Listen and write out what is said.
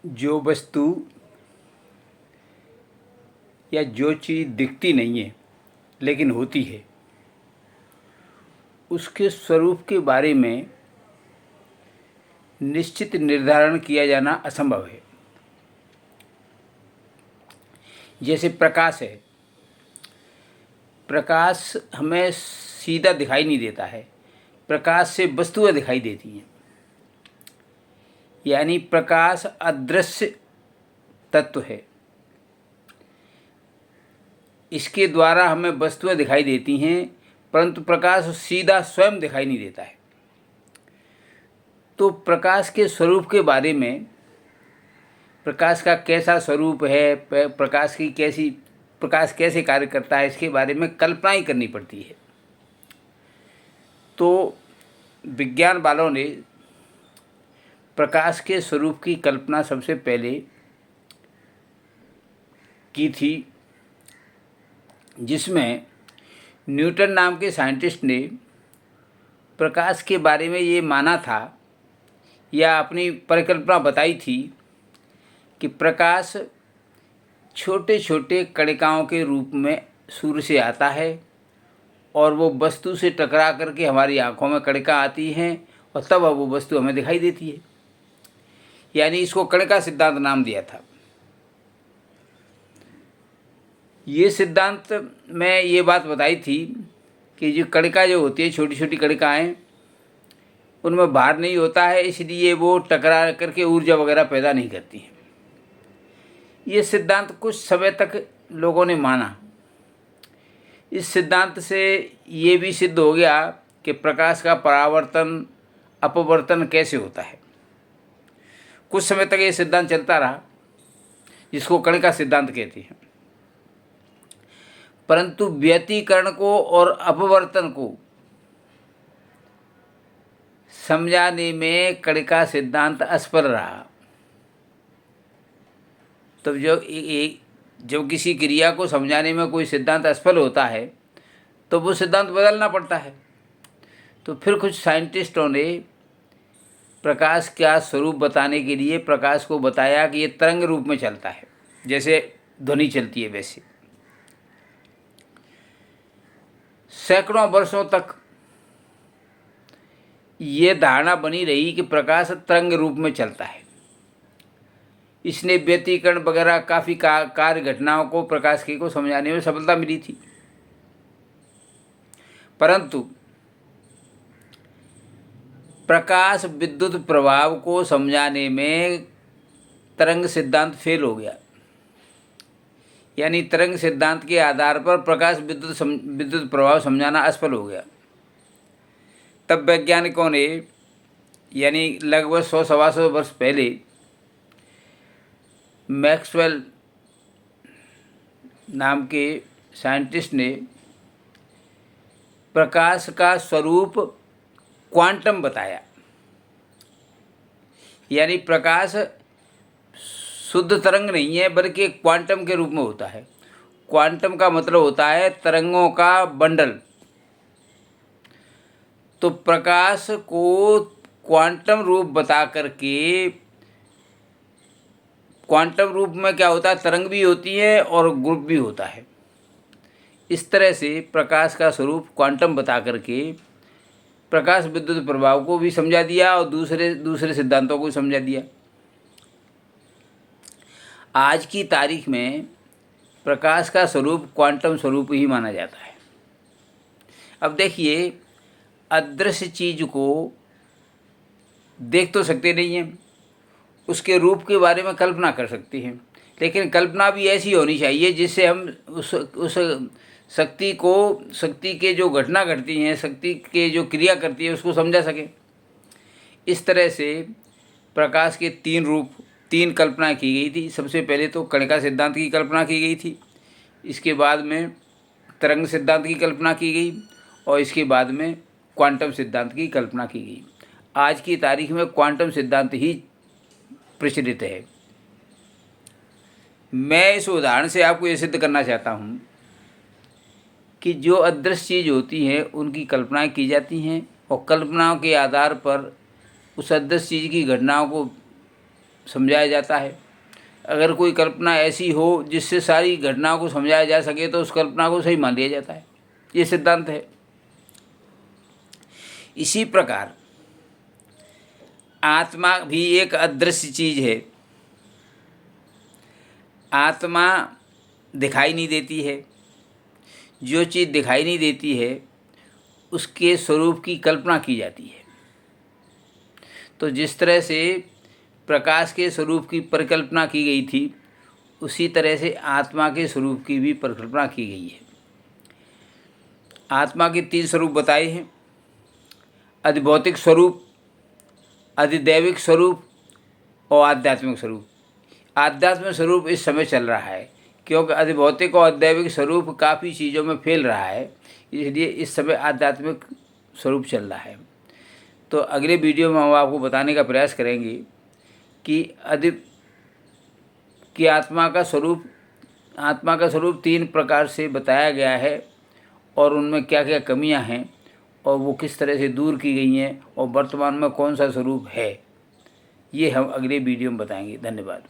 जो वस्तु या जो चीज़ दिखती नहीं है लेकिन होती है, उसके स्वरूप के बारे में निश्चित निर्धारण किया जाना असंभव है। जैसे प्रकाश है, प्रकाश हमें सीधा दिखाई नहीं देता है, प्रकाश से वस्तुएं दिखाई देती हैं। यानी प्रकाश अदृश्य तत्व है, इसके द्वारा हमें वस्तुएं दिखाई देती हैं, परंतु प्रकाश सीधा स्वयं दिखाई नहीं देता है। तो प्रकाश के स्वरूप के बारे में, प्रकाश का कैसा स्वरूप है, प्रकाश कैसे कार्य करता है, इसके बारे में कल्पना ही करनी पड़ती है। तो विज्ञान वालों ने प्रकाश के स्वरूप की कल्पना सबसे पहले की थी, जिसमें न्यूटन नाम के साइंटिस्ट ने प्रकाश के बारे में ये माना था या अपनी परिकल्पना बताई थी कि प्रकाश छोटे छोटे कणिकाओं के रूप में सूर्य से आता है और वो वस्तु से टकरा करके हमारी आँखों में कणिका आती हैं और तब वो वस्तु हमें दिखाई देती है। यानी इसको कणिका सिद्धांत नाम दिया था। ये सिद्धांत में ये बात बताई थी कि जो कणिका जो होती है, छोटी छोटी कणिकाएँ, उनमें भार नहीं होता है, इसलिए वो टकरा करके ऊर्जा वगैरह पैदा नहीं करती हैं। ये सिद्धांत कुछ समय तक लोगों ने माना। इस सिद्धांत से ये भी सिद्ध हो गया कि प्रकाश का परावर्तन अपवर्तन कैसे होता है। कुछ समय तक ये सिद्धांत चलता रहा, जिसको कणिका सिद्धांत कहते हैं। परंतु व्यतिकरण को और अपवर्तन को समझाने में कणिका सिद्धांत असफल रहा। तो जब किसी क्रिया को समझाने में कोई सिद्धांत असफल होता है तो वो सिद्धांत बदलना पड़ता है। तो फिर कुछ साइंटिस्टों ने प्रकाश का स्वरूप बताने के लिए प्रकाश को बताया कि ये तरंग रूप में चलता है, जैसे ध्वनि चलती है वैसे। सैकड़ों वर्षों तक ये धारणा बनी रही कि प्रकाश तरंग रूप में चलता है। इसने व्यतिकरण वगैरह काफ़ी कार्य घटनाओं को प्रकाश की को समझाने में सफलता मिली थी। परंतु प्रकाश विद्युत प्रभाव को समझाने में तरंग सिद्धांत फेल हो गया। यानी तरंग सिद्धांत के आधार पर प्रकाश विद्युत प्रभाव समझाना असफल हो गया। तब वैज्ञानिकों ने, यानी लगभग 100-125 वर्ष पहले, मैक्सवेल नाम के साइंटिस्ट ने प्रकाश का स्वरूप क्वांटम बताया। यानी प्रकाश शुद्ध तरंग नहीं है, बल्कि क्वांटम के रूप में होता है। क्वांटम का मतलब होता है तरंगों का बंडल। तो प्रकाश को क्वांटम रूप बता करके, क्वांटम रूप में क्या होता है, तरंग भी होती है और ग्रुप भी होता है। इस तरह से प्रकाश का स्वरूप क्वांटम बता करके प्रकाश विद्युत प्रभाव को भी समझा दिया और दूसरे सिद्धांतों को समझा दिया। आज की तारीख में प्रकाश का स्वरूप क्वांटम स्वरूप ही माना जाता है। अब देखिए, अदृश्य चीज़ को देख तो सकते नहीं हैं, उसके रूप के बारे में कल्पना कर सकते हैं, लेकिन कल्पना भी ऐसी होनी चाहिए जिससे हम उस शक्ति के जो घटना घटती हैं, शक्ति के जो क्रिया करती है, उसको समझा सकें। इस तरह से प्रकाश के 3 कल्पना की गई थी। सबसे पहले तो कणिका सिद्धांत की कल्पना की गई थी, इसके बाद में तरंग सिद्धांत की कल्पना की गई और इसके बाद में क्वांटम सिद्धांत की कल्पना की गई। आज की तारीख में क्वांटम सिद्धांत ही प्रचलित है। मैं इस उदाहरण से आपको ये सिद्ध करना चाहता हूँ कि जो अदृश्य चीज़ होती हैं उनकी कल्पनाएं की जाती हैं और कल्पनाओं के आधार पर उस अदृश्य चीज़ की घटनाओं को समझाया जाता है। अगर कोई कल्पना ऐसी हो जिससे सारी घटनाओं को समझाया जा सके तो उस कल्पना को सही मान लिया जाता है। ये सिद्धांत है। इसी प्रकार आत्मा भी एक अदृश्य चीज़ है। आत्मा दिखाई नहीं देती है। जो चीज़ दिखाई नहीं देती है उसके स्वरूप की कल्पना की जाती है। तो जिस तरह से प्रकाश के स्वरूप की परिकल्पना की गई थी, उसी तरह से आत्मा के स्वरूप की भी परिकल्पना की गई है। आत्मा के 3 स्वरूप बताए हैं: अधिभौतिक स्वरूप, अधिदैविक स्वरूप और आध्यात्मिक स्वरूप। आध्यात्मिक स्वरूप इस समय चल रहा है, क्योंकि अधिभौतिक और अदैविक स्वरूप काफ़ी चीज़ों में फैल रहा है, इसलिए इस समय आध्यात्मिक स्वरूप चल रहा है। तो अगले वीडियो में हम आपको बताने का प्रयास करेंगे कि आत्मा का स्वरूप 3 प्रकार से बताया गया है और उनमें क्या क्या कमियां हैं और वो किस तरह से दूर की गई हैं और वर्तमान में कौन सा स्वरूप है, ये हम अगले वीडियो में बताएंगे। धन्यवाद।